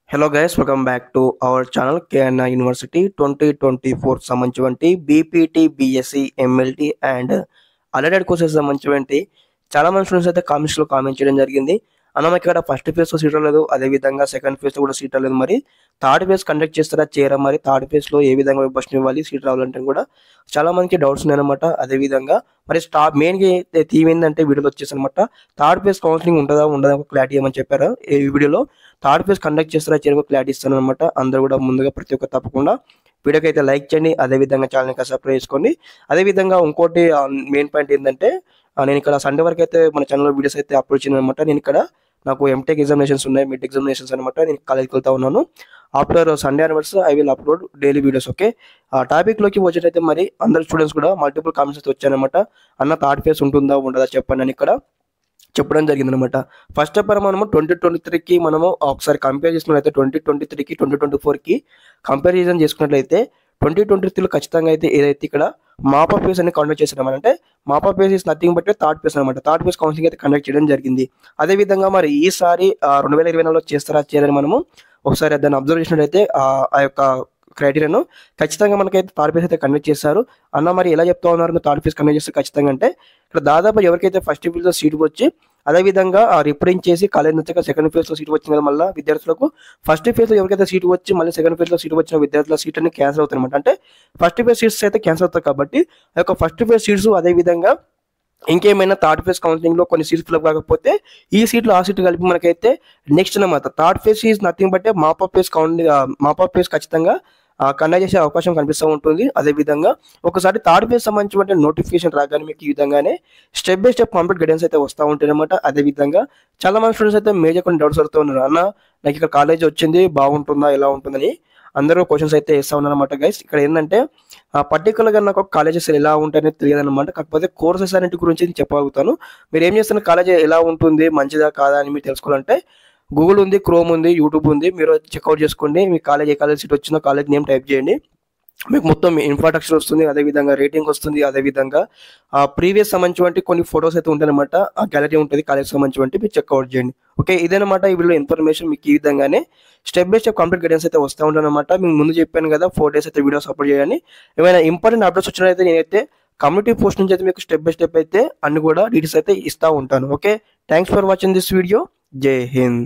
Hello guys, welcome back to our channel KNI University 2024 సంబంధించి BPT BSc MLT and allied courses సంబంధించి చాలా మంది students అయితే కామెంట్స్లో కామెంట్ చేయడం జరిగింది. అన్న మాకు ఇక్కడ ఫస్ట్ ఫేజ్లో సీట్ రాలేదు, అదేవిధంగా సెకండ్ ఫేజ్లో కూడా సీట్ రాలేదు, మరి థర్డ్ ఫేజ్ కండక్ట్ చేస్తారా చేయరా, మరి థర్డ్ ఫేజ్లో ఏ విధంగా విభజన ఇవ్వాలి సీట్ రావాలంటే కూడా చాలా మందికి డౌట్స్ ఉన్నాయన్నమాట. అదేవిధంగా మరి మెయిన్గా థీమ్ ఏంటంటే వీడియోలో వచ్చేసి అనమాట థర్డ్ ఫేజ్ కౌన్సిలింగ్ ఉంటుందా ఉండదా క్లారిటీ ఏమని చెప్పారా ఈ వీడియోలో. థర్డ్ ఫేజ్ కండక్ట్ చేస్తారా చేయరా క్లారిటీ ఇస్తాను అనమాట. అందరూ కూడా ముందుగా ప్రతి ఒక్క తప్పకుండా వీడియోకి అయితే లైక్ చేయండి, అదేవిధంగా ఛానల్ని సబ్స్క్రైబ్ చేసుకోండి. అదేవిధంగా ఇంకోటి మెయిన్ పాయింట్ ఏంటంటే నేను ఇక్కడ సండే వరకు అయితే మన ఛానల్లో వీడియోస్ అయితే అప్లోడ్ చేయను అనమాట. నేను ఇక్కడ నాకు ఎంటెక్ ఎగ్జామినేషన్స్ ఉన్నాయి, మిడ్ ఎగ్జామినేషన్స్ అనమాట. నేను కాలేజ్కి వెళ్తా ఉన్నాను. After Sunday hours I will upload daily videos. Okay, ఆ టాపిక్లోకి వచ్చేటైతే మరి అందరు స్టూడెంట్స్ కూడా మల్టిపుల్ కామెంట్స్ అయితే వచ్చాయన్నమాట. అన్న థర్డ్ ఫేజ్ ఉంటుందా ఉండదా చెప్పండి అని ఇక్కడ చెప్పడం జరిగిందనమాట. ఫస్ట్ ఆఫ్ ఆల్ మనము 2023కి మనము ఒకసారి కంపేర్ చేసుకున్నట్లయితే 2023కి 2024కి కంపారిజన్ చేసుకున్నట్లయితే 2023లో ఖచ్చితంగా అయితే ఏదైతే ఇక్కడ మాప్ ఆఫ్ ఫేజ్ అని కండక్ట్ చేసాం అంటే mop up phase is nothing but third phase అనమాట. థర్డ్ ఫేజ్ కౌన్సిలింగ్ అయితే కండక్ట్ చేయడం జరిగింది. అదేవిధంగా మరి ఈసారి 2024లో చేస్తారా చేయదని మనము ఒకసారి దాన్ని అబ్జర్వ్ చేసినట్లయితే ఆ యొక్క క్రైటీరియాను ఖచ్చితంగా మనకైతే థర్డ్ ఫేజ్ అయితే కండక్ట్ చేస్తారు. అన్న మరి ఎలా చెప్తా ఉన్నారు థర్డ్ ఫేజ్ కండక్ట్ చేస్తే ఖచ్చితంగా అంటే ఇక్కడ దాదాపు ఎవరికైతే ఫస్ట్ ఫేజ్లో సీట్ వచ్చి అదేవిధంగా రిప్రింట్ చేసి కాలేజ్ నుంచి సెకండ్ ఫేజ్లో సీట్ వచ్చింది కదా, మళ్ళీ విద్యార్థులకు ఫస్ట్ ఫేజ్లో ఎవరికైతే సీట్ వచ్చి మళ్ళీ సెకండ్ ఫేజ్లో సీట్ వచ్చిన విద్యార్థుల సీట్ అన్ని క్యాన్సిల్ అవుతాయి అనమాట. అంటే ఫస్ట్ ఫేజ్ సీట్స్ అయితే క్యాన్సిల్ అవుతాయి కాబట్టి ఆ యొక్క ఫస్ట్ ఫేజ్ సీట్స్ అదేవిధంగా ఇంకేమైనా థర్డ్ ఫేజ్ కౌన్సిలింగ్లో కొన్ని సీట్స్ ఫిల్అప్ కాకపోతే ఈ సీట్లు ఆ సీట్లు కలిపి మనకైతే నెక్స్ట్ అనమాట third phase is nothing but mop up phase ఖచ్చితంగా కండక్ట్ చేసే అవకాశం కనిపిస్తూ ఉంటుంది. అదేవిధంగా ఒకసారి థర్డ్ ఫేజ్ సంబంధించిన నోటిఫికేషన్ రాగానే మీకు ఈ విధంగానే step by step complete guidance అయితే వస్తూ ఉంటాయి అనమాట. అదేవిధంగా చాలా మంది స్టూడెంట్స్ అయితే మేజర్ కొన్ని డౌట్స్ అడుగుతూ ఉన్నారు. అన్న నాకు ఇక్కడ కాలేజ్ వచ్చింది బాగుంటుందా ఎలా ఉంటుందని అందరూ క్వశ్చన్స్ అయితే వేస్తూ ఉన్నారన్నమాట. గైస్ ఇక్కడ ఏంటంటే పర్టికులర్గా నాకు కాలేజెస్ ఎలా ఉంటాయని తెలియదు అనమాట. కాకపోతే కోర్సెస్ అన్నింటి గురించి చెప్పగలుగుతాను. మీరు ఏం చేస్తున్న కాలేజ్ ఎలా ఉంటుంది మంచిదా కాదా అని మీరు తెలుసుకోవాలంటే గూగుల్ ఉంది, క్రోమ్ ఉంది, యూట్యూబ్ ఉంది. మీరు చెక్అవుట్ చేసుకోండి. మీ కాలేజ్ ఏ కాలేజ్ సీట్ వచ్చిందో కాలేజ్ నేమ్ టైప్ చేయండి, మీకు మొత్తం ఇన్ఫ్రాస్ట్రక్చర్ వస్తుంది, అదేవిధంగా రేటింగ్ వస్తుంది, అదేవిధంగా ప్రీవియస్ సంబంధించి కొన్ని ఫొటోస్ అయితే ఉంటాయన్నమాట. ఆ గ్యాలరీ ఉంటుంది కాలేజ్ సంబంధించి మీరు చెక్అవుట్ చేయండి. ఓకే, ఇదేనమాట ఈ వీడియో ఇన్ఫర్మేషన్. మీకు ఈ విధంగానే step by step complete guidance అయితే వస్తూ ఉంటానమాట. మీకు ముందు చెప్పాను కదా 4 days అయితే వీడియోస్ అప్లోడ్ చేయాలని. ఏమైనా ఇంపార్టెంట్ అప్డేట్స్ వచ్చినట్లయితే నేనైతే కమ్యూనిటీ పోస్ట్ నుంచి అయితే మీకు స్టెప్ బై స్టెప్ అయితే అన్ని కూడా డీటెయిల్స్ అయితే ఇస్తూ ఉంటాను. Okay, thanks for watching this video. జై హింద్.